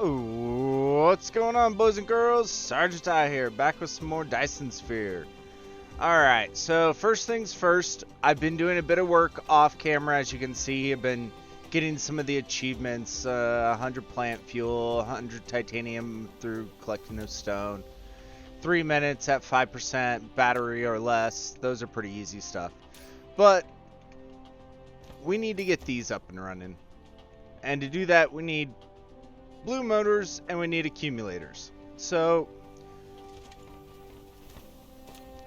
What's going on, boys and girls? Sergeant I here, back with some more Dyson Sphere. Alright, so first things first, I've been doing a bit of work off camera, as you can see. I've been getting some of the achievements, 100 plant fuel, 100 titanium through collecting of stone, 3 minutes at 5% battery or less. Those are pretty easy stuff. But we need to get these up and running. And to do that, we need blue motors and we need accumulators. So,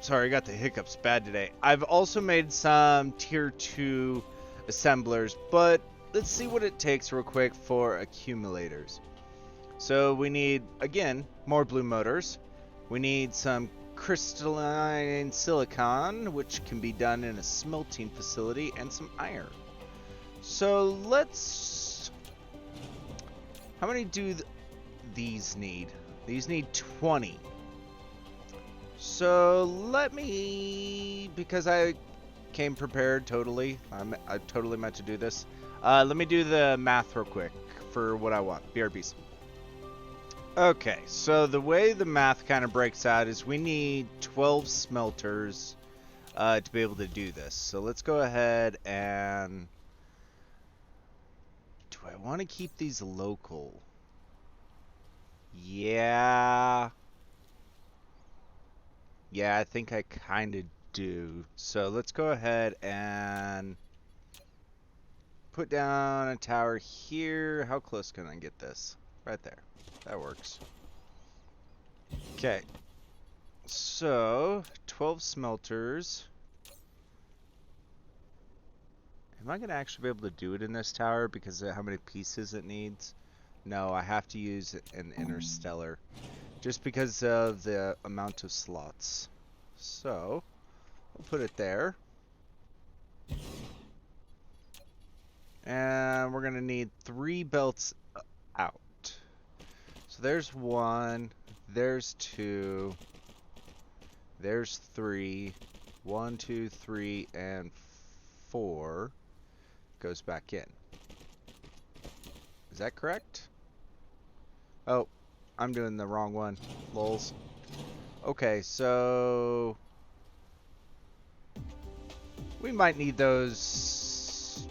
sorry, I got the hiccups bad today. I've also made some tier 2 assemblers, but let's see what it takes real quick for accumulators. So we need, again, more blue motors. We need some crystalline silicon, which can be done in a smelting facility, and some iron. So let's... How many do these need? These need 20. So let me, because I came prepared totally, I totally meant to do this. Let me do the math real quick for what I want. BRBs. Okay, so the way the math kind of breaks out is we need 12 smelters to be able to do this. So let's go ahead and... Do I want to keep these local? Yeah. Yeah, I think I kind of do. So let's go ahead and put down a tower here. How close can I get this? Right there. That works. Okay. So, 12 smelters. Am I going to actually be able to do it in this tower because of how many pieces it needs? No, I have to use an interstellar just because of the amount of slots. So, we'll put it there. And we're going to need 3 belts out. So there's 1, there's 2, there's 3, 1, 2, 3, and 4. Goes back in. Is that correct? Oh, I'm doing the wrong one. Lols. Okay, so we might need those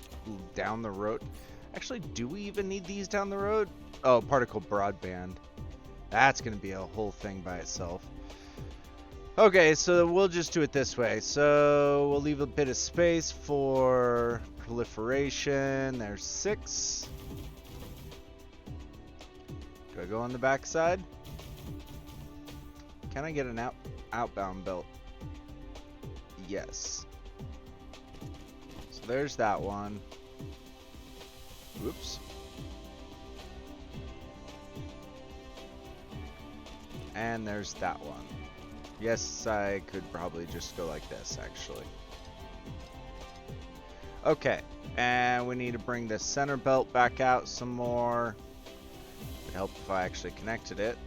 down the road. Actually, do we even need these down the road? Oh, particle broadband. That's going to be a whole thing by itself. Okay, so we'll just do it this way. So we'll leave a bit of space for proliferation. There's 6. Do I go on the back side? Can I get an outbound belt? Yes. So there's that one. Whoops. And there's that one. Yes, I could probably just go like this, actually. Okay, and we need to bring the center belt back out some more. It'd help if I actually connected it.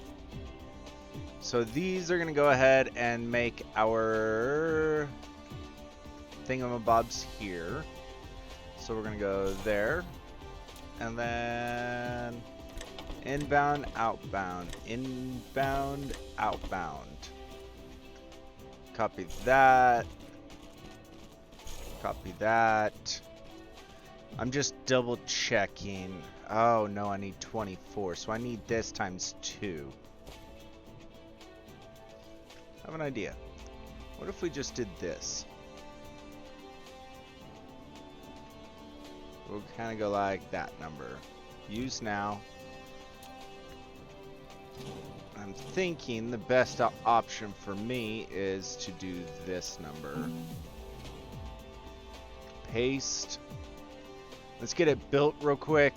So these are going to go ahead and make our thingamabobs here. So we're going to go there. And then inbound, outbound, inbound, outbound. Copy that. Copy that. I'm just double checking. Oh no, I need 24. So I need this times 2. I have an idea. What if we just did this? We'll kind of go like that number. Use now. I'm thinking the best option for me is to do this number. Paste. Let's get it built real quick.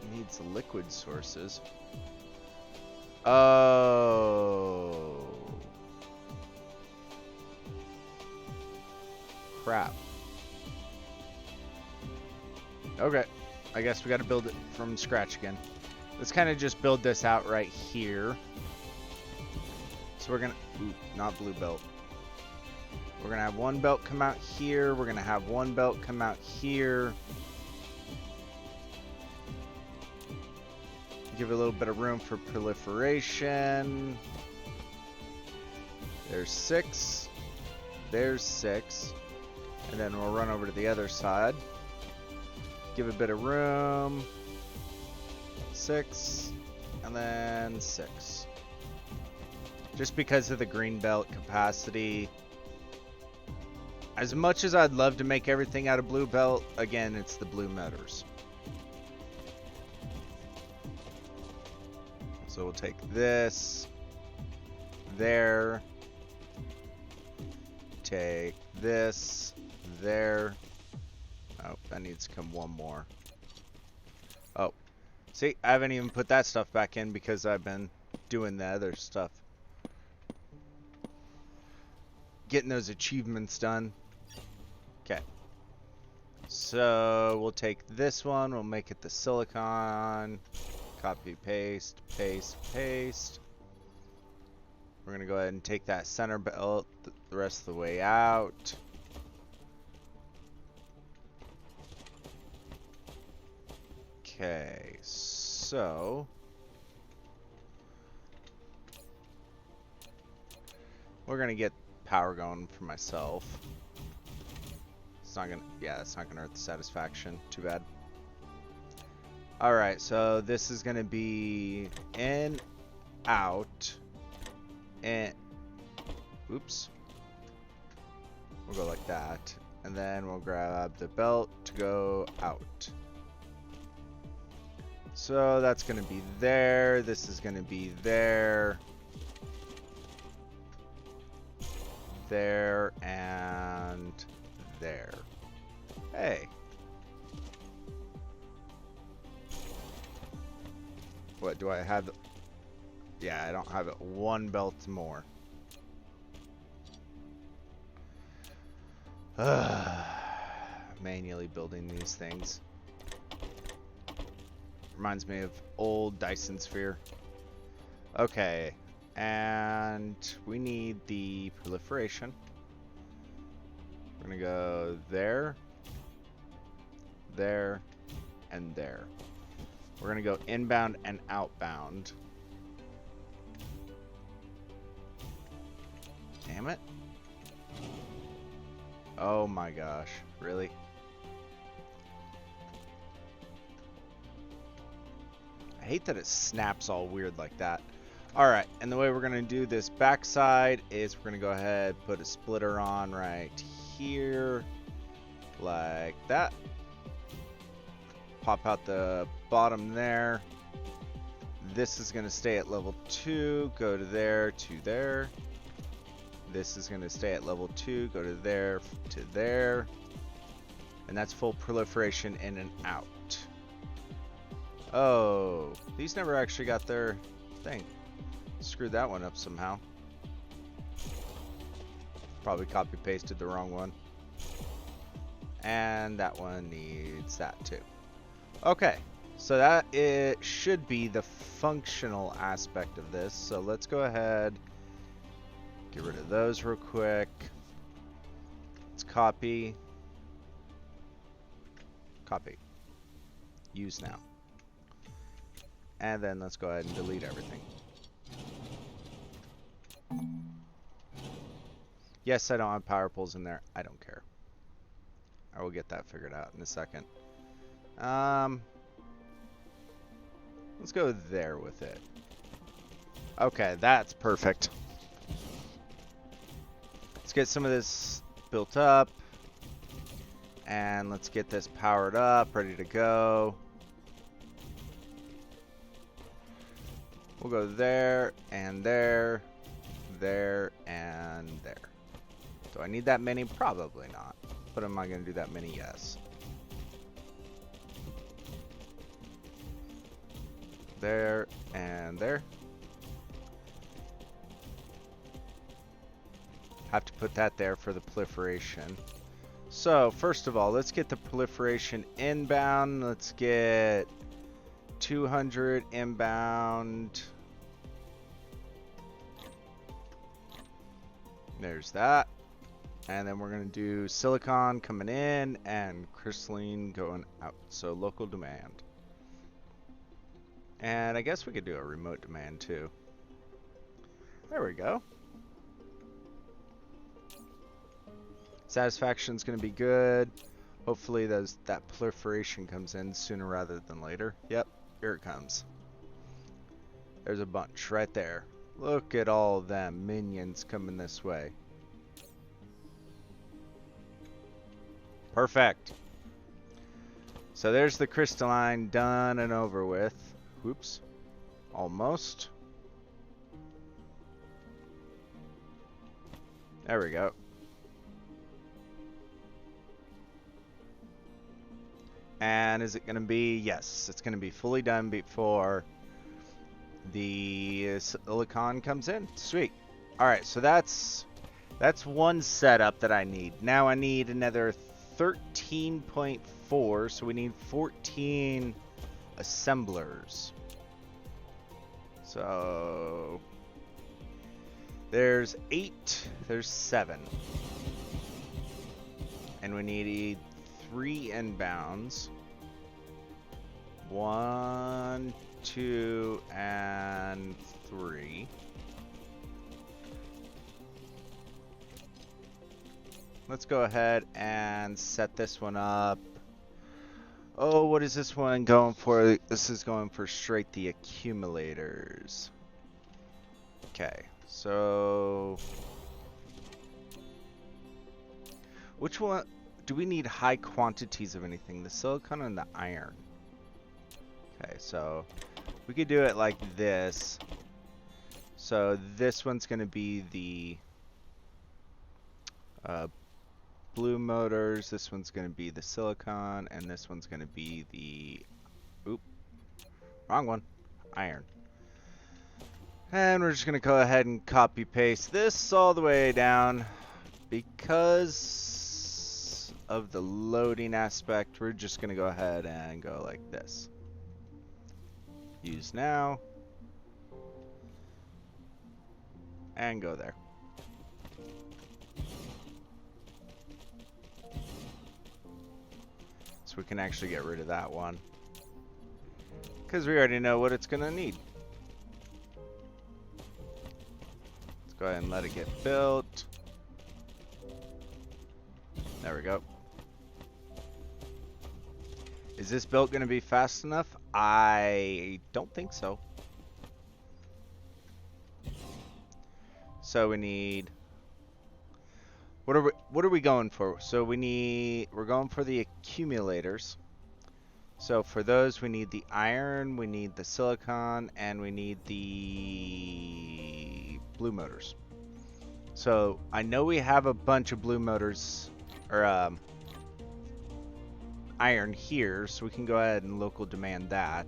It needs liquid sources. Oh. Crap. Okay. I guess we got to build it from scratch again. Let's kind of just build this out right here. So we're going to... Ooh, not blue belt. We're going to have one belt come out here. We're going to have one belt come out here. Give it a little bit of room for proliferation. There's 6. There's 6. And then we'll run over to the other side. Give it a bit of room. 6. And then 6. Just because of the green belt capacity. As much as I'd love to make everything out of blue belt, again, it's the blue matters. So we'll take this. There. Take this. There. Oh, that needs to come one more. Oh. See, I haven't even put that stuff back in because I've been doing the other stuff. Getting those achievements done. Okay. So we'll take this one. We'll make it the silicon. Copy, paste, paste, paste. We're going to go ahead and take that center belt the rest of the way out. Okay, so we're going to get power going for myself. It's not going to, yeah, it's not going to hurt the satisfaction. Too bad. Alright, so this is going to be in, out, and, oops. We'll go like that. And then we'll grab the belt to go out. So that's going to be there. This is going to be there. There and there. Hey. What do I have? Yeah, I don't have it. One belt more. Manually building these things. Reminds me of old Dyson sphere. Okay. And we need the proliferation. We're going to go there, there, and there. We're going to go inbound and outbound. Damn it. Oh my gosh. Really? I hate that it snaps all weird like that. Alright, and the way we're going to do this backside is we're going to go ahead, put a splitter on right here, like that. Pop out the bottom there. This is going to stay at level 2, go to there, to there. This is going to stay at level 2, go to there, to there. And that's full proliferation in and out. Oh, these never actually got their thing. Screwed that one up somehow. Probably copy pasted the wrong one. And that one needs that too. Okay, so that it should be the functional aspect of this. So let's go ahead, get rid of those real quick. Let's copy. Copy. Use now. And then let's go ahead and delete everything. Yes, I don't have power poles in there. I don't care. I will get that figured out in a second. Let's go there with it. Okay, that's perfect. Let's get some of this built up. And let's get this powered up, ready to go. We'll go there, and there, there, and there. Do I need that many? Probably not. But am I going to do that many? Yes. There, and there. Have to put that there for the proliferation. So, first of all, let's get the proliferation inbound. Let's get 200 inbound. There's that. And then we're going to do silicon coming in and crystalline going out. So local demand. And I guess we could do a remote demand too. There we go. Satisfaction's going to be good. Hopefully that proliferation comes in sooner rather than later. Yep, here it comes. There's a bunch right there. Look at all them minions coming this way. Perfect. So there's the crystalline done and over with. Whoops. Almost. There we go. And is it going to be? Yes, it's going to be fully done before the silicon comes in. Sweet. All right, so that's one setup that I need. Now I need another 13.4, so we need 14 assemblers. So there's 8, there's 7. And we need 3 inbounds. 1, 2, and 3. Let's go ahead and set this one up. Oh, what is this one going for? This is going for straight the accumulators. Okay, so which one do we need high quantities of anything? The silicon and the iron. Okay, so we could do it like this. So this one's going to be the blue motors, this one's going to be the silicon, and this one's going to be the, oop, wrong one, iron. And we're just going to go ahead and copy paste this all the way down. Because of the loading aspect, we're just going to go ahead and go like this. Use now. And go there. We can actually get rid of that one because we already know what it's gonna need. Let's go ahead and let it get built. There we go. Is this build gonna be fast enough? I don't think so. So we need, what are we going for? So we're going for the accumulators. So for those we need the iron, we need the silicon, and we need the blue motors. So I know we have a bunch of blue motors or iron here, so we can go ahead and local demand that.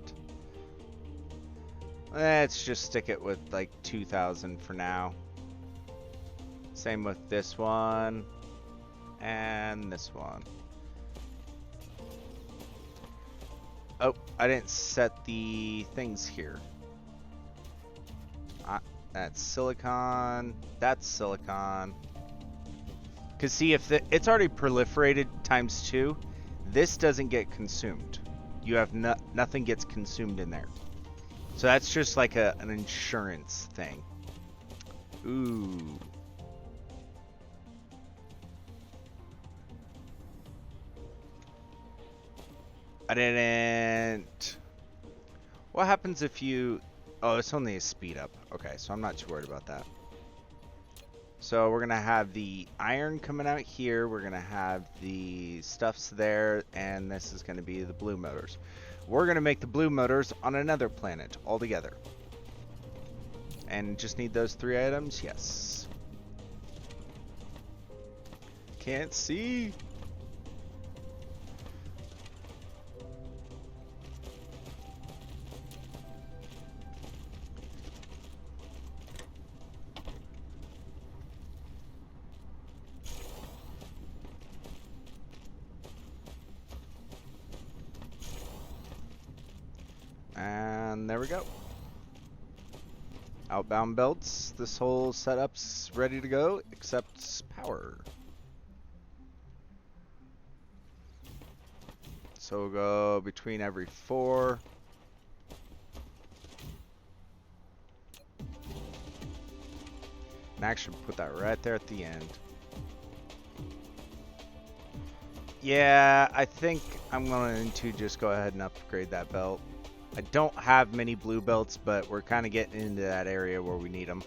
Let's just stick it with like 2,000 for now. Same with this one and this one. Oh, I didn't set the things here. That's silicon. That's silicon. Because see, if it's already proliferated times 2, this doesn't get consumed. You have nothing gets consumed in there. So that's just like an insurance thing. Ooh. I didn't. What happens if you... Oh, it's only a speed up. Okay, so I'm not too worried about that. So we're going to have the iron coming out here. We're going to have the stuffs there. And this is going to be the blue motors. We're going to make the blue motors on another planet altogether. And just need those 3 items? Yes. Can't see. And there we go. Outbound belts. This whole setup's ready to go, except power. So we'll go between every 4. And actually put that right there at the end. Yeah, I think I'm going to just go ahead and upgrade that belt. I don't have many blue belts, but we're kind of getting into that area where we need them.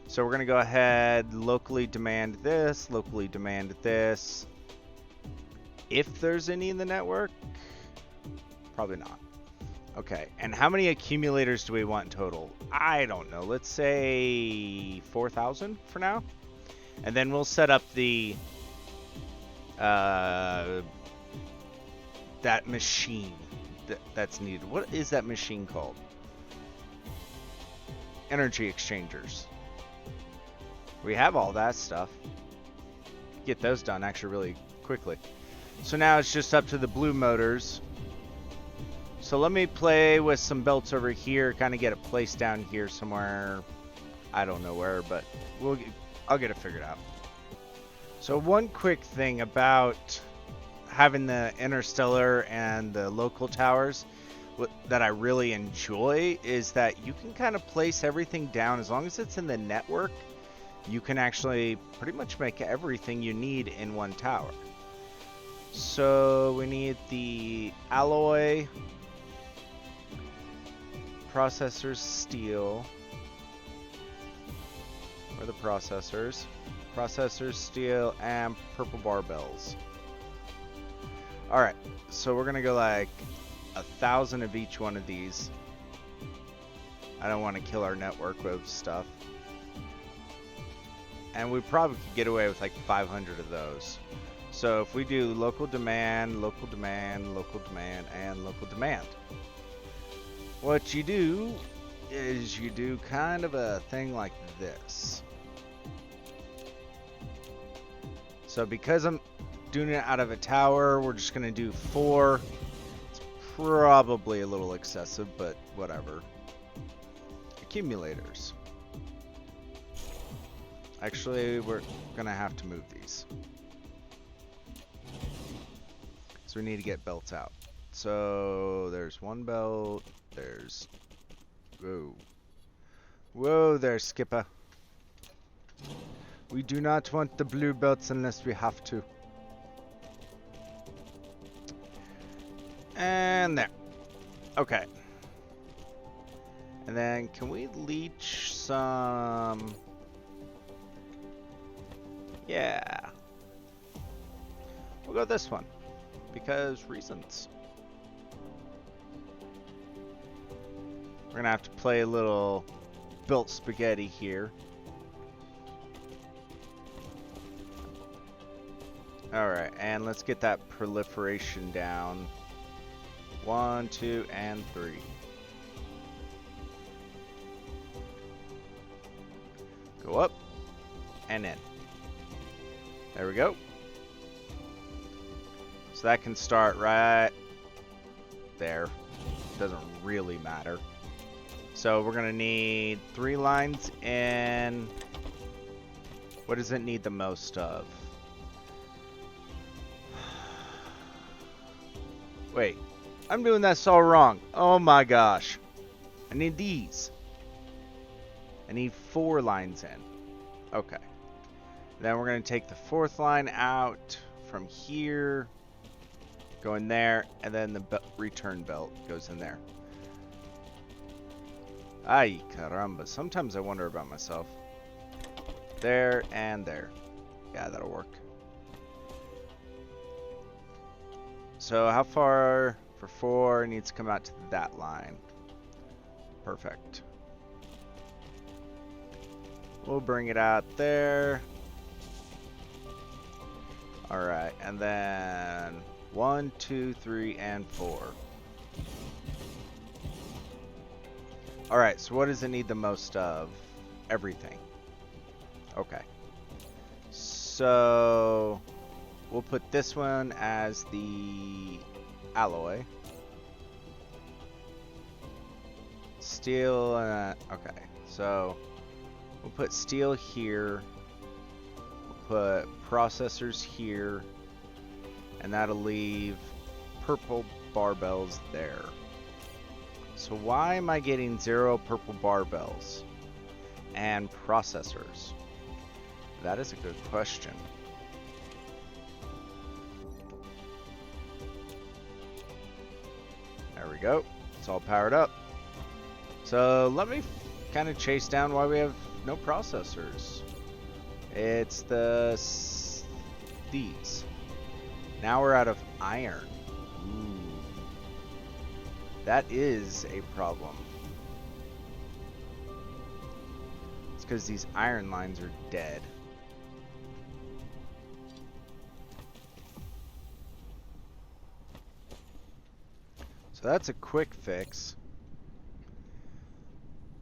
So we're going to go ahead, locally demand this, locally demand this. If there's any in the network, probably not. Okay, and how many accumulators do we want in total? I don't know. Let's say 4,000 for now. And then we'll set up the that machine that's needed. What is that machine called? Energy exchangers. We have all that stuff. Get those done actually really quickly. So now it's just up to the blue motors. So let me play with some belts over here, kind of get it placed down here somewhere. I don't know where, but I'll get it figured out. So one quick thing about having the interstellar and the local towers that I really enjoy is that you can kind of place everything down as long as it's in the network. You can actually pretty much make everything you need in one tower. So we need the alloy, processors, steel. Where are the processors? Processors, steel, and purple barbells. Alright, so we're gonna go like 1,000 of each one of these. I don't want to kill our network with stuff. And we probably could get away with like 500 of those. So if we do local demand, local demand, local demand, and local demand, what you do is you do kind of a thing like this. So because I'm doing it out of a tower, we're just going to do 4. It's probably a little excessive, but whatever. Accumulators. Actually, we're going to have to move these. So we need to get belts out. So there's one belt. There's... Whoa. Whoa there, Skipper. We do not want the blue belts unless we have to. And there. Okay. And then can we leech some... Yeah. We'll go this one. Because reasons. We're going to have to play a little built spaghetti here. Alright, and let's get that proliferation down. 1, 2, and 3. Go up and in. There we go. So that can start right there. Doesn't really matter. So we're gonna need 3 lines in. What does it need the most of? Wait, I'm doing this all wrong. Oh my gosh. I need these. I need 4 lines in. Okay. Then we're going to take the 4th line out from here. Go in there. And then the return belt goes in there. Ay caramba. Sometimes I wonder about myself. There and there. Yeah, that'll work. So how far for 4 needs to come out to that line? Perfect. We'll bring it out there. Alright, and then 1, 2, 3, and 4. Alright, so what does it need the most of? Everything. Okay. So we'll put this one as the alloy. Steel, okay. So we'll put steel here. We'll put processors here. And that'll leave purple barbells there. So why am I getting 0 purple barbells and processors? That is a good question. There we go. It's all powered up. So let me kind of chase down why we have no processors. It's these. Now we're out of iron. Ooh. That is a problem. It's because these iron lines are dead. So that's a quick fix.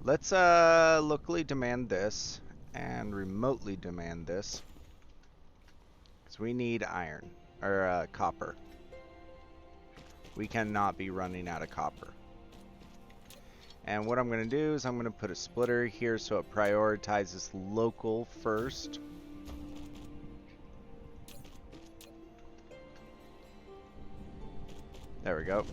Let's locally demand this and remotely demand this. Because we need iron, or copper. We cannot be running out of copper. And what I'm going to do is I'm going to put a splitter here so it prioritizes local first. There we go.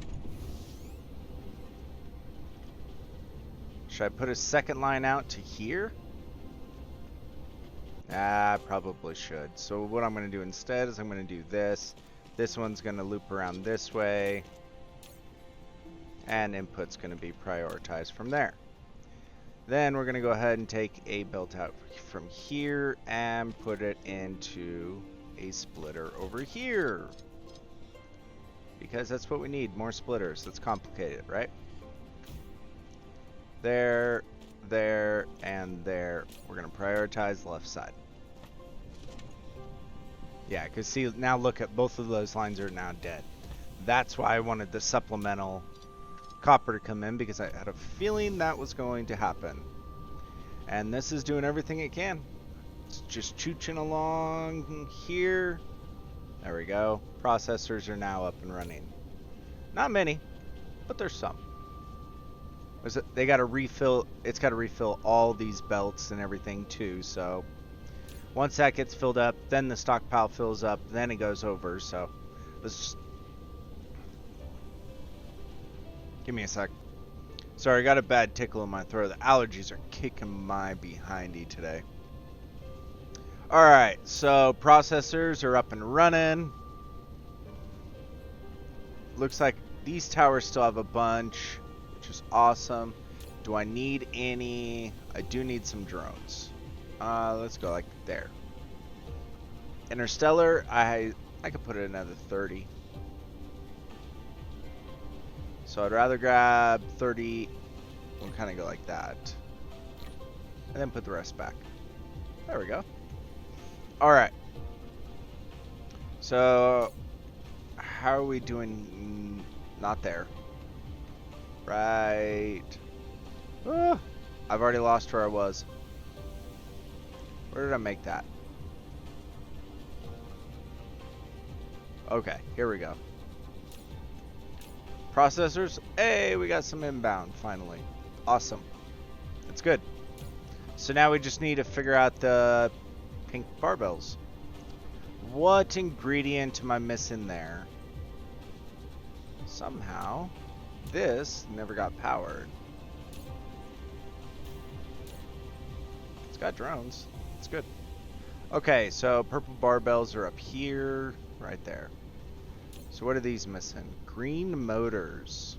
Should I put a second line out to here? I probably should. So what I'm going to do instead is I'm going to do this. This one's going to loop around this way. And input's going to be prioritized from there. Then we're going to go ahead and take a belt out from here and put it into a splitter over here. Because that's what we need, more splitters. That's complicated, right? There, and there. We're going to prioritize the left side. Yeah, because see, now look at both of those lines are now dead. That's why I wanted the supplemental copper to come in, because I had a feeling that was going to happen. And this is doing everything it can. It's just chooching along here. There we go. Processors are now up and running. Not many, but there's some. They got to refill. It's got to refill all these belts and everything too. So once that gets filled up, then the stockpile fills up. Then it goes over. So let's just give me a sec. Sorry, I got a bad tickle in my throat. The allergies are kicking my behindy today. All right, so processors are up and running. Looks like these towers still have a bunch, which is awesome. Do I need any? I do need some drones. Let's go like there. Interstellar, I could put it another 30. So I'd rather grab 30. We'll kind of go like that. And then put the rest back. There we go. Alright. So how are we doing? Not there. Right. I've already lost where I was. Where did I make that? Okay, here we go. Processors. Hey, we got some inbound finally. Awesome. That's good. So now we just need to figure out the pink barbells. What ingredient am I missing there? Somehow this never got powered. It's got drones. It's good. Okay, so purple barbells are up here, right there. So what are these missing? Green motors.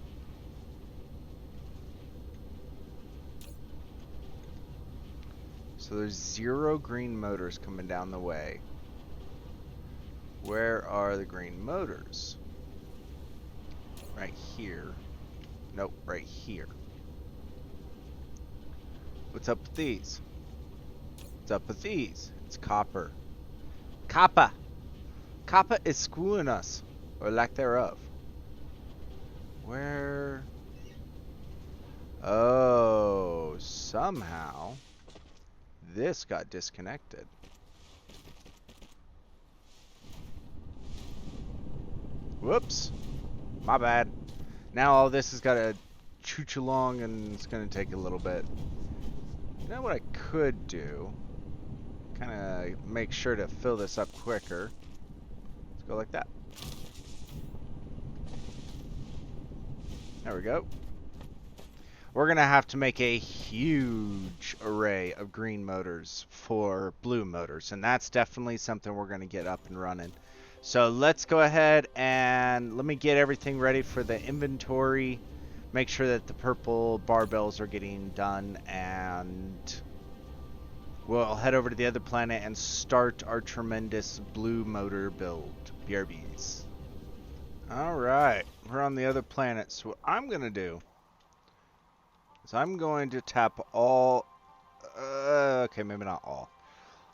So there's 0 green motors coming down the way. Where are the green motors? Right here. Nope, right here. What's up with these? What's up with these? It's copper. Copper! Copper is screwing us. Or lack thereof. Where? Oh, somehow this got disconnected. Whoops. My bad. Now all this has got to chooch along and it's going to take a little bit. You know what I could do? Kind of make sure to fill this up quicker. Let's go like that. There we go. we're going to have to make a huge array of green motors for blue motors. And that's definitely something we're going to get up and running. So let's go ahead and let me get everything ready for the inventory. Make sure that the purple barbells are getting done, and we'll head over to the other planet and start our tremendous blue motor build. BRBs. Alright, we're on the other planet. So what I'm going to do is I'm going to tap all... okay, maybe not all.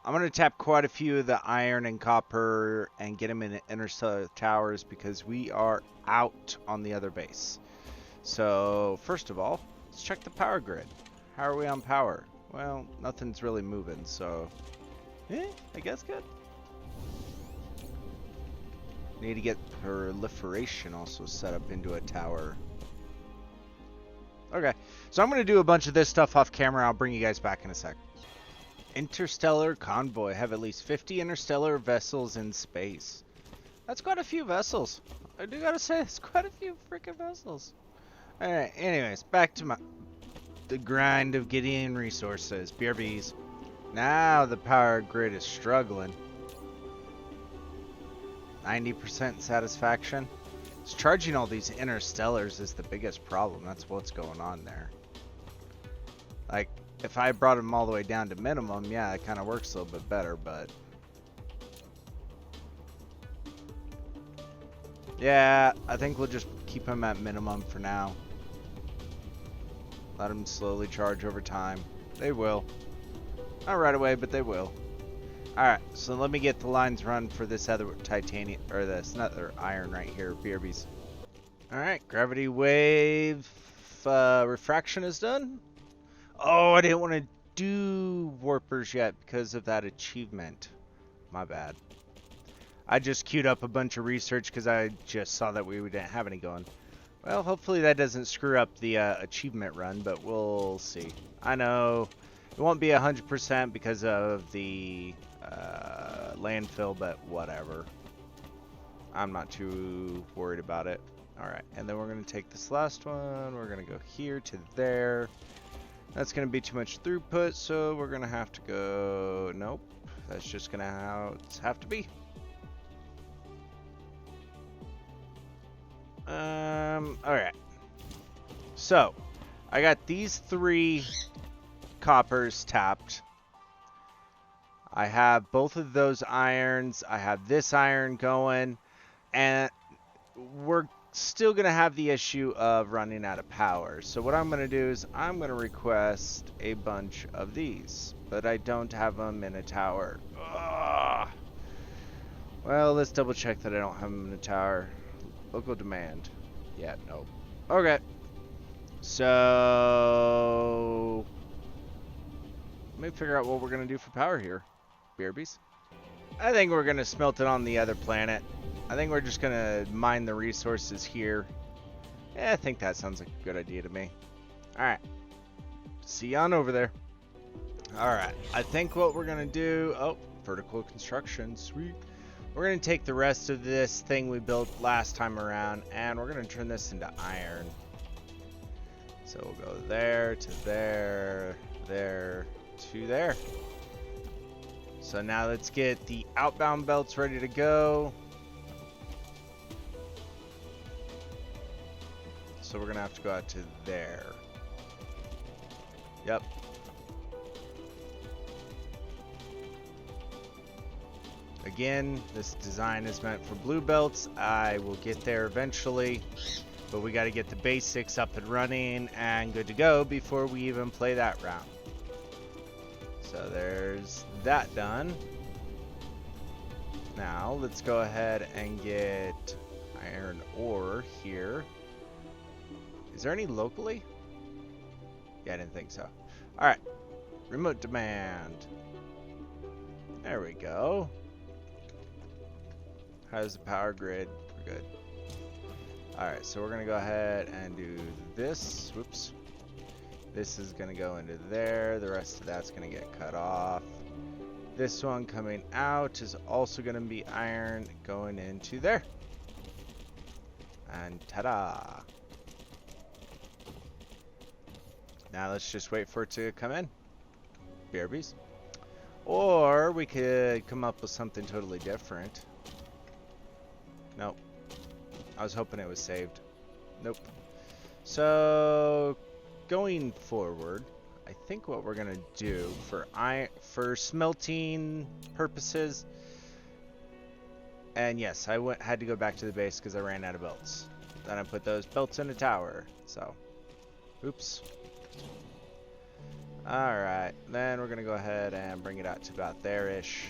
I'm going to tap quite a few of the iron and copper and get them in the interstellar towers because we are out on the other base. So, first of all, let's check the power grid. How are we on power? Well, nothing's really moving, so... I guess good. Need to get proliferation also set up into a tower. Okay, so I'm going to do a bunch of this stuff off camera. I'll bring you guys back in a sec. Interstellar convoy. Have at least 50 interstellar vessels in space. That's quite a few vessels. I do gotta say, it's quite a few freaking vessels. Alright, anyways, back to the grind of getting resources. BRBs. Now the power grid is struggling. 90% satisfaction. It's charging all these interstellars is the biggest problem. That's what's going on there. Like, if I brought them all the way down to minimum, yeah, it kind of works a little bit better, but... yeah, I think we'll just keep them at minimum for now. Let them slowly charge over time. They will. Not right away, but they will. Alright, so let me get the lines run for this other titanium, or this other iron right here, BRBs. Alright, gravity wave refraction is done. Oh, I didn't want to do warpers yet because of that achievement. My bad. I just queued up a bunch of research because I just saw that we didn't have any going. Well, hopefully that doesn't screw up the achievement run, but we'll see. I know it won't be 100% because of the landfill, but whatever. I'm not too worried about it. Alright, and then we're going to take this last one. We're going to go here to there. That's going to be too much throughput, so we're going to have to go... nope. That's just going to have to be. Alright. So, I got these 3 coppers tapped. I have both of those irons. I have this iron going. And we're still going to have the issue of running out of power. So what I'm going to do is I'm going to request a bunch of these. But I don't have them in a tower. Ugh. Well, let's double check that I don't have them in a tower. Local demand. Yeah, no. Okay. So... let me figure out what we're going to do for power here. BRBs. I think we're going to smelt it on the other planet. I think we're just going to mine the resources here. Yeah, I think that sounds like a good idea to me. Alright. See you on over there. Alright. I think what we're going to do... oh, vertical construction. Sweet. We're going to take the rest of this thing we built last time around, and we're going to turn this into iron. So we'll go there to there, there to there. So now let's get the outbound belts ready to go. So we're going to have to go out to there. Yep. Again, this design is meant for blue belts. I will get there eventually, but we got to get the basics up and running and good to go before we even play that round. So there's that done. Now let's go ahead and get iron ore here. Is there any locally? Yeah, I didn't think so. Alright, remote demand. There we go. How's the power grid? We're good. Alright, so we're going to go ahead and do this. Whoops. This is going to go into there. The rest of that's going to get cut off. This one coming out is also going to be iron going into there. And ta-da! Now let's just wait for it to come in. BRBs. Or we could come up with something totally different. Nope. I was hoping it was saved. Nope. So going forward, I think what we're gonna do for smelting purposes, and yes, I had to go back to the base because I ran out of belts. Then I put those belts in a tower. So, oops. Alright, then we're going to go ahead and bring it out to about there-ish.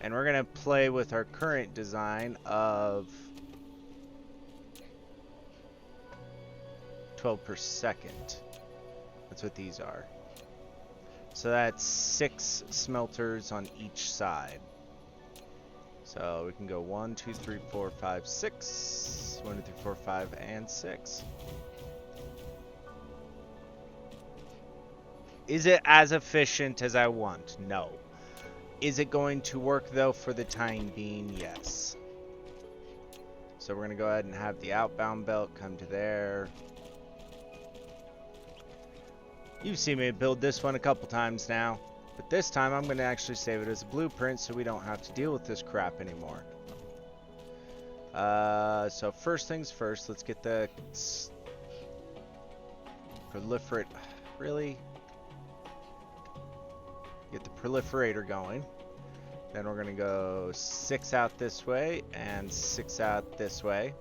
And we're going to play with our current design of 12 per second. That's what these are. So that's 6 smelters on each side. So we can go 1, 2, 3, 4, 5, 6. 1, 2, 3, 4, 5, and 6. Is it as efficient as I want? No. Is it going to work though for the time being? Yes. So we're going to go ahead and have the outbound belt come to there. You've seen me build this one a couple times now, but this time I'm going to actually save it as a blueprint so we don't have to deal with this crap anymore. So first things first, let's get the proliferate. Really? Get the proliferator going. Then we're going to go 6 out this way and 6 out this way.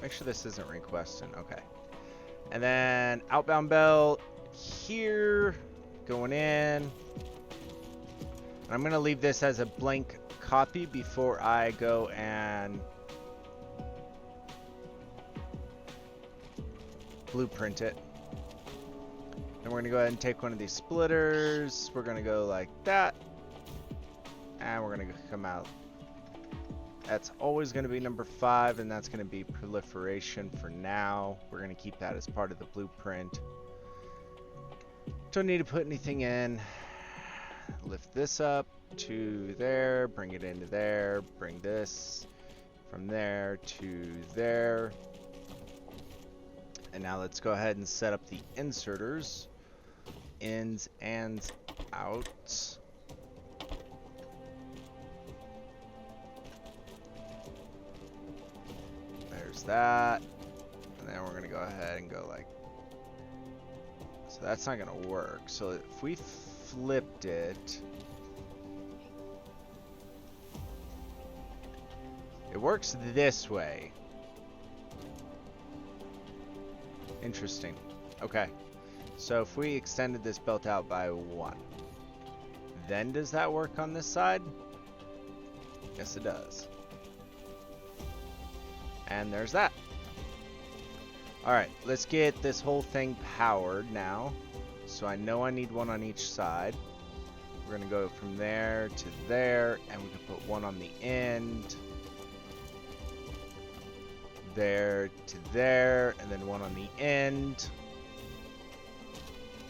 Make sure this isn't requesting. Okay. And then outbound belt here, going in. And I'm going to leave this as a blank copy before I go and blueprint it. Then we're going to go ahead and take one of these splitters. We're going to go like that. And we're going to come out. That's always going to be number 5, and that's going to be proliferation for now. We're going to keep that as part of the blueprint. Don't need to put anything in. Lift this up to there, bring it into there, bring this from there to there. And now let's go ahead and set up the inserters. Ins and outs. There's that. And then we're going to go ahead and go like... So that's not going to work. So if we flipped it... It works this way. Interesting. Okay. So if we extended this belt out by 1, then does that work on this side? Yes, it does. And there's that. Alright, let's get this whole thing powered now. So I know I need one on each side. We're going to go from there to there, and we can put one on the end. There to there, and then one on the end.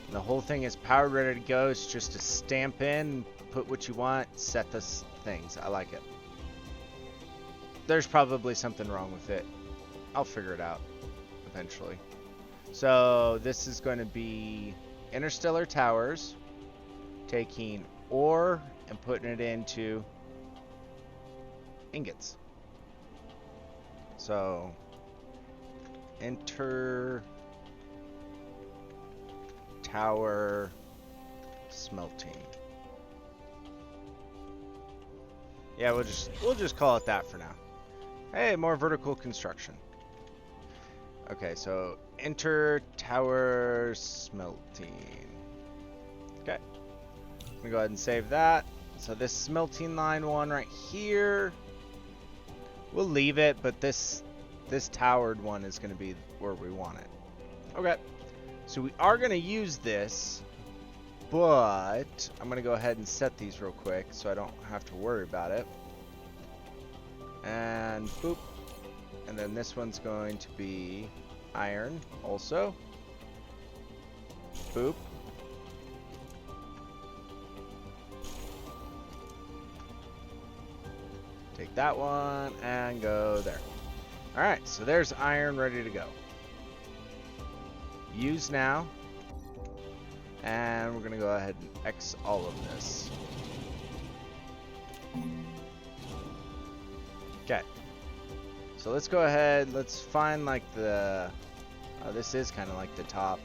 And the whole thing is powered, ready to go. It's just to stamp in, put what you want, set the things. I like it. There's probably something wrong with it. I'll figure it out eventually. So this is going to be interstellar towers, taking ore and putting it into ingots. So enter tower smelting. Yeah, we'll just call it that for now. Hey, more vertical construction. Okay, so enter tower smelting. Okay. I'm gonna go ahead and save that. So this smelting line one right here, we'll leave it, but this towered one is gonna be where we want it. Okay. So we are gonna use this, but I'm gonna go ahead and set these real quick so I don't have to worry about it. And boop. And then this one's going to be iron also. Boop. Take that one and go there. Alright, so there's iron ready to go. Use now. And we're going to go ahead and X all of this. Okay. So let's go ahead. Let's find like the... this is kind of like the top.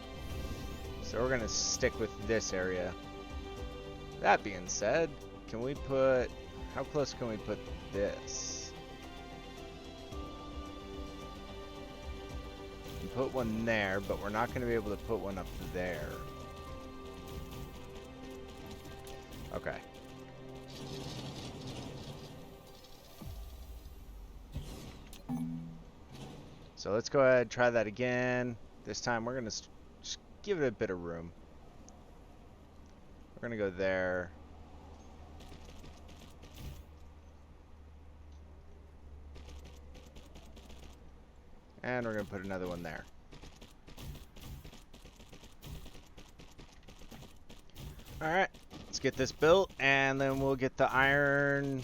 So we're going to stick with this area. That being said, can we put... How close can we put this? We can put one there, but we're not going to be able to put one up there. Okay. So let's go ahead and try that again. This time we're going to just give it a bit of room. We're going to go there. And we're going to put another one there. Alright, let's get this built, and then we'll get the iron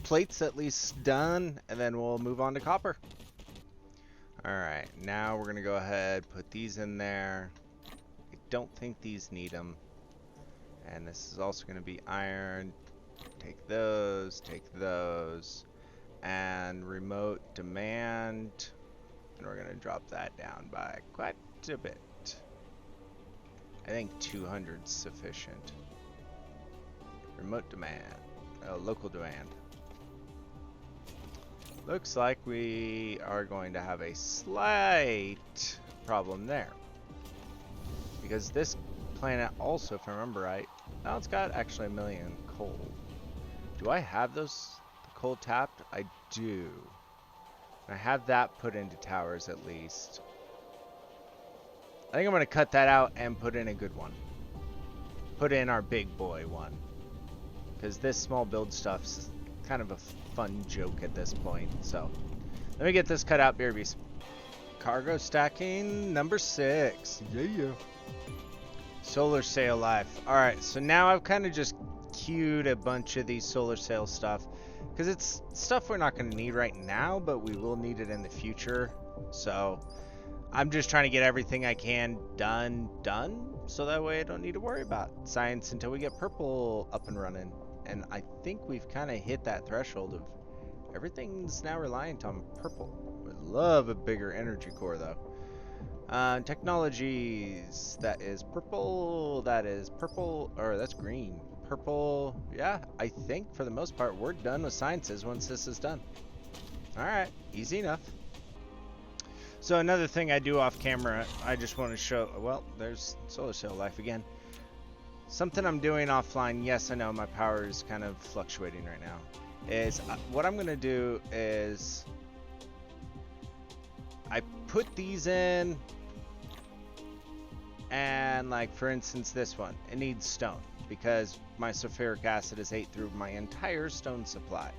plates at least done, and then we'll move on to copper. Alright, now we're going to go ahead, put these in there. I don't think these need them. And this is also going to be iron. Take those, and remote demand. And we're going to drop that down by quite a bit. I think 200 is sufficient. Remote demand. Local demand. Looks like we are going to have a slight problem there. Because this planet also, if I remember right, now it's got actually 1 million coal. Do I have those coal tapped? I do. I have that put into towers at least. I think I'm going to cut that out and put in a good one. Put in our big boy one. Because this small build stuff's kind of a fun joke at this point. So, let me get this cut out, BRBs. Cargo stacking number 6. Yeah. Solar sail life. Alright, so now I've kind of just queued a bunch of these solar sail stuff. Because it's stuff we're not going to need right now, but we will need it in the future. So, I'm just trying to get everything I can done, so that way I don't need to worry about science until we get purple up and running. And I think we've kind of hit that threshold of everything's now reliant on purple. Would love a bigger energy core though. Technologies, that is purple, or that's green. Purple, yeah, I think for the most part we're done with sciences once this is done. Alright, easy enough. So another thing I do off camera, I just want to show, well, there's solar sail life again. Something I'm doing offline, yes I know my power is kind of fluctuating right now, is what I'm going to do is I put these in, and like for instance this one, it needs stone because my sulfuric acid has ate through my entire stone supply.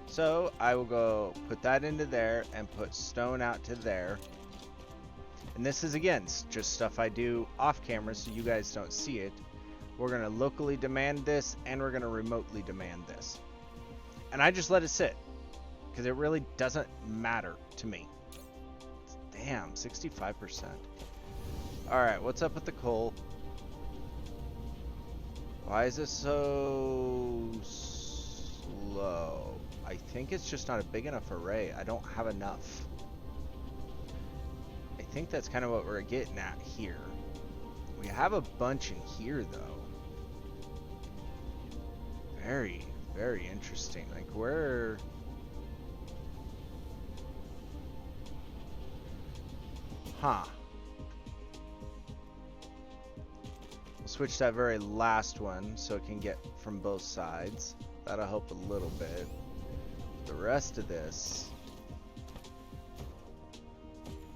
So I will go put that into there and put stone out to there. And this is again just stuff I do off camera so you guys don't see it. We're going to locally demand this and we're going to remotely demand this. And I just let it sit because it really doesn't matter to me. Damn, 65%. Alright, what's up with the coal? Why is this so slow? I think it's just not a big enough array. I don't have enough. I think that's kind of what we're getting at here. We have a bunch in here though. Very, very interesting. Like where... Huh. We'll switch that very last one so it can get from both sides. That'll help a little bit. The rest of this...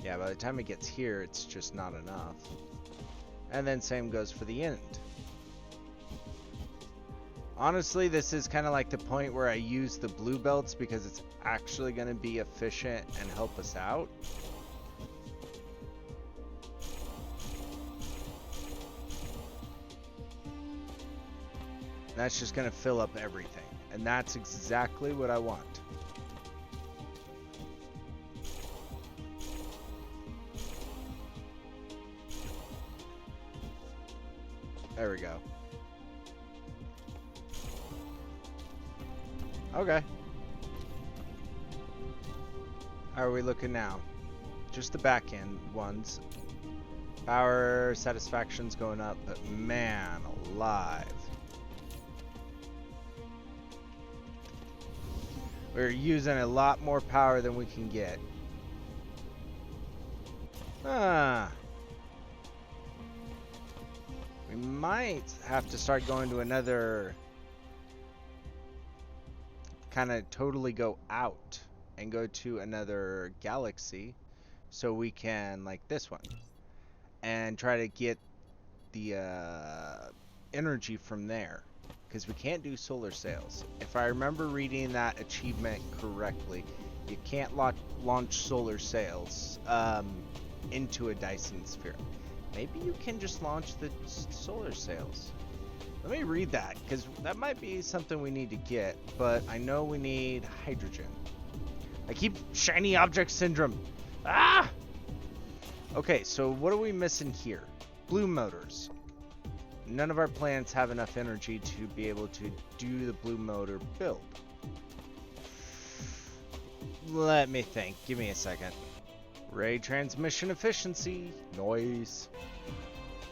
Yeah, by the time it gets here, it's just not enough. And then same goes for the end. Honestly, this is kind of like the point where I use the blue belts because it's actually going to be efficient and help us out. That's just going to fill up everything. And that's exactly what I want. There we go. Okay. How are we looking now? Just the back end ones. Power satisfaction's going up, but man alive. We're using a lot more power than we can get. We might have to start going to another, kind of totally go out and go to another galaxy so we can, like this one, and try to get the energy from there, because we can't do solar sails. If I remember reading that achievement correctly, you can't launch solar sails into a Dyson sphere. Maybe you can just launch the solar sails. Let me read that, because that might be something we need to get, but I know we need hydrogen. I keep shiny object syndrome. Ah! Okay, so what are we missing here? Blue motors. None of our planets have enough energy to be able to do the blue motor build. Let me think. Give me a second. Ray transmission efficiency. Noise.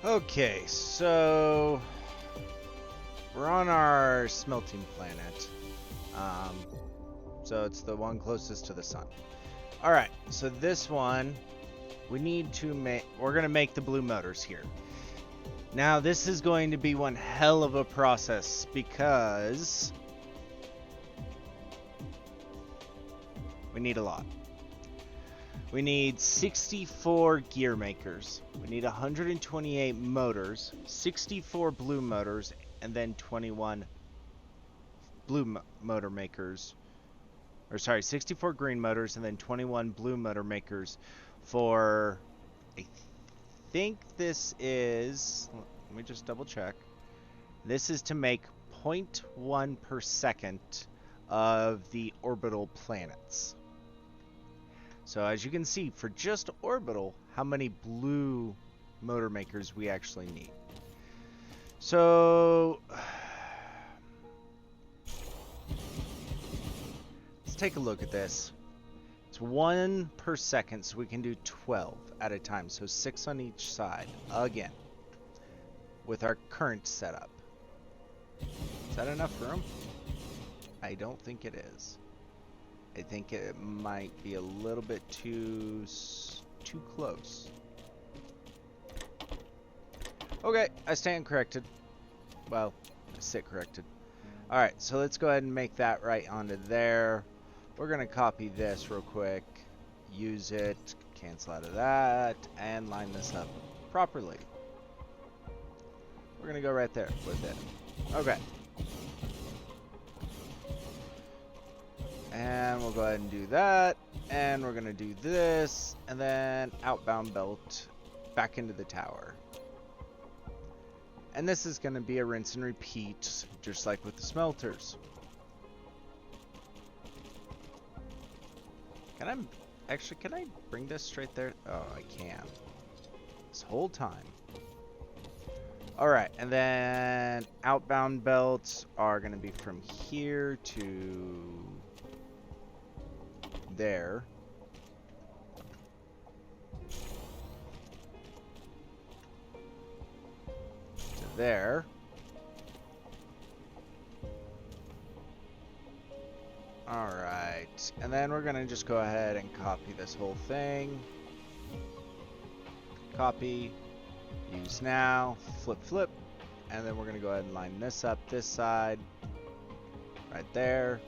Okay, so we're on our smelting planet. So it's the one closest to the sun. Alright, so this one, we need to make, we're going to make the blue motors here. Now, this is going to be one hell of a process because we need a lot. We need 64 gear makers. We need 128 motors, 64 blue motors, and then 21 blue motor makers. Or sorry, 64 green motors and then 21 blue motor makers for, I think this is, let me just double check. This is to make 0.1 per second of the orbital planets. So as you can see, for just orbital, how many blue motor makers we actually need. So let's take a look at this. It's 1 per second, so we can do 12 at a time. So 6 on each side, again, with our current setup. Is that enough room? I don't think it is. I think it might be a little bit too close. Okay, I stand corrected. Well, I sit corrected. Alright, so let's go ahead and make that right onto there. We're going to copy this real quick, use it, cancel out of that, and line this up properly. We're going to go right there with it. Okay. And we'll go ahead and do that, and we're going to do this, and then outbound belt back into the tower. And this is going to be a rinse and repeat, just like with the smelters. Can I bring this straight there? Oh, I can. This whole time. Alright, and then outbound belts are going to be from here to there. To there. Alright, and then we're going to just go ahead and copy this whole thing. Copy, use now, flip, flip, and then we're going to go ahead and line this up this side, right there.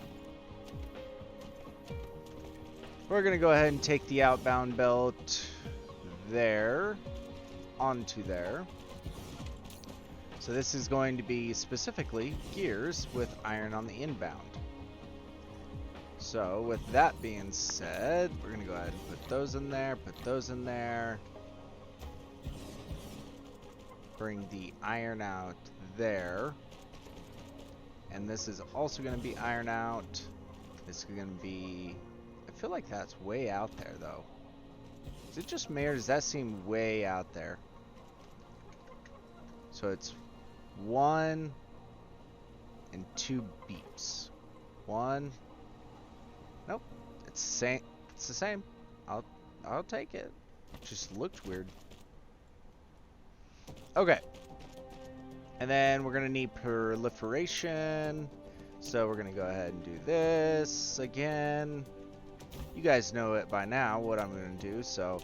We're going to go ahead and take the outbound belt there, onto there. So this is going to be specifically gears with iron on the inbound. So with that being said, we're going to go ahead and put those in there, put those in there. Bring the iron out there. And this is also going to be iron out. This is going to be, I feel like that's way out there though. Is it just me or does that seem way out there? So it's 1 and 2 beeps. 1. Nope. It's the same. It's the same. I'll take it. Just looked weird. Okay. And then we're gonna need proliferation. So we're gonna go ahead and do this again. You guys know it by now what I'm gonna do, so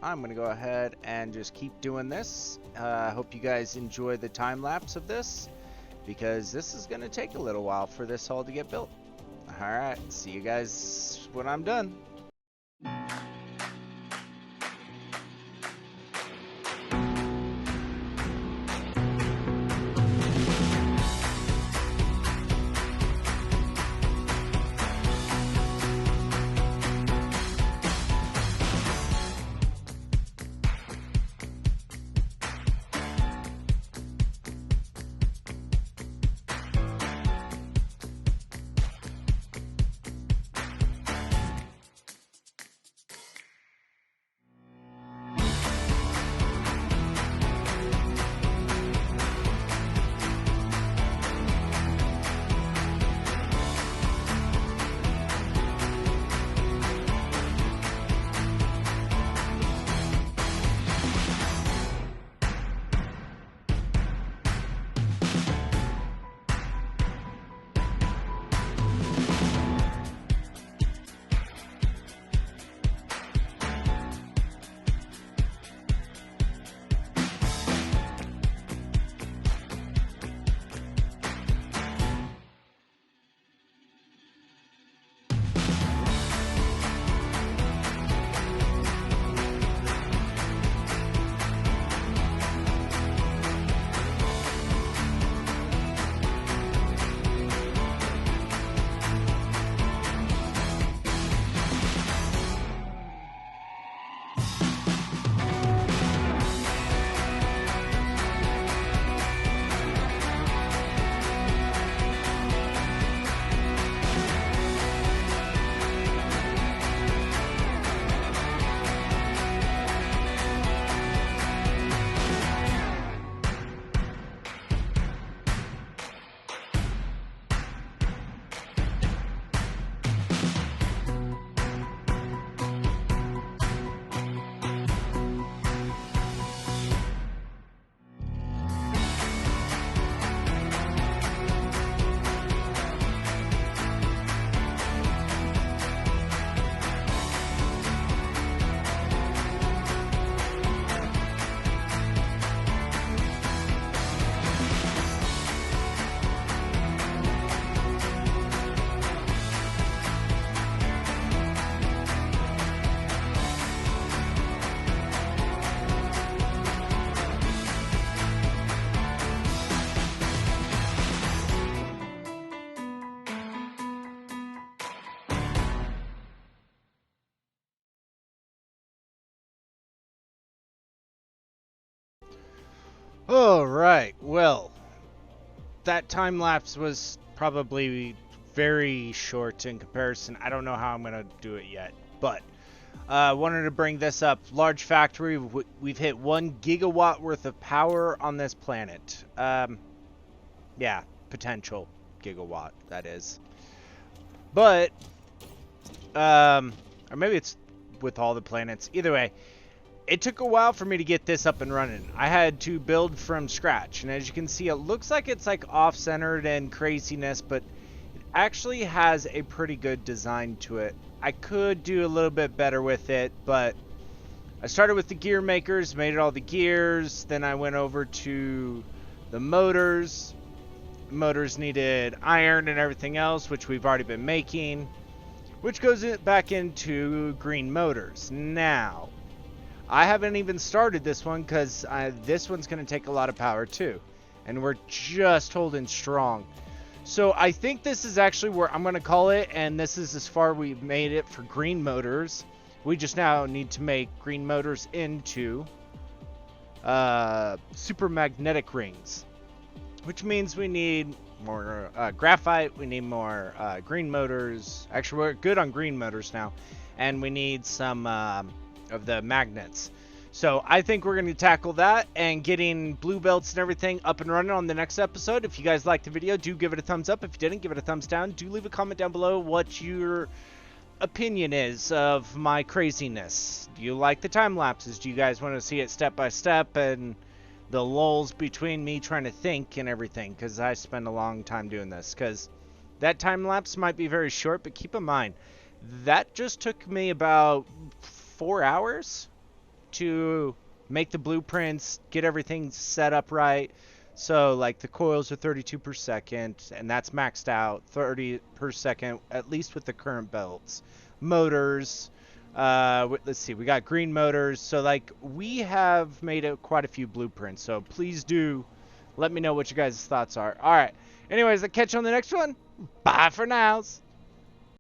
I'm gonna go ahead and just keep doing this. I hope you guys enjoy the time lapse of this, because this is gonna take a little while for this all to get built. Alright, see you guys when I'm done. Alright, well, that time lapse was probably very short in comparison. I don't know how I'm going to do it yet, but wanted to bring this up. Large factory, we've hit 1 gigawatt worth of power on this planet. Yeah, potential gigawatt, that is. But, or maybe it's with all the planets. Either way, it took a while for me to get this up and running. I had to build from scratch, and as you can see, it looks like it's like off-centered and craziness, but it actually has a pretty good design to it. I could do a little bit better with it, but I started with the gear makers, made it all the gears, then I went over to the motors. Motors needed iron and everything else, which we've already been making, which goes back into green motors. Now, I haven't even started this one because this one's going to take a lot of power too. And we're just holding strong. So I think this is actually where I'm going to call it. And this is as far we've made it for green motors. We just now need to make green motors into super magnetic rings. Which means we need more graphite. We need more green motors. Actually, we're good on green motors now. And we need some of the magnets. So I think we're going to tackle that and getting blue belts and everything up and running on the next episode. If you guys liked the video, do give it a thumbs up. If you didn't, give it a thumbs down. Do leave a comment down below what your opinion is of my craziness. Do you like the time lapses? Do you guys want to see it step by step and the lulls between me trying to think and everything? Because I spend a long time doing this. Because that time lapse might be very short, but keep in mind, that just took me about 4 hours to make the blueprints, get everything set up right. So like the coils are 32 per second, and that's maxed out 30 per second, at least with the current belts. Motors, let's see, we got green motors. So like we have made quite a few blueprints. So please do let me know what you guys' thoughts are. All right. Anyways, I'll catch you on the next one. Bye for now.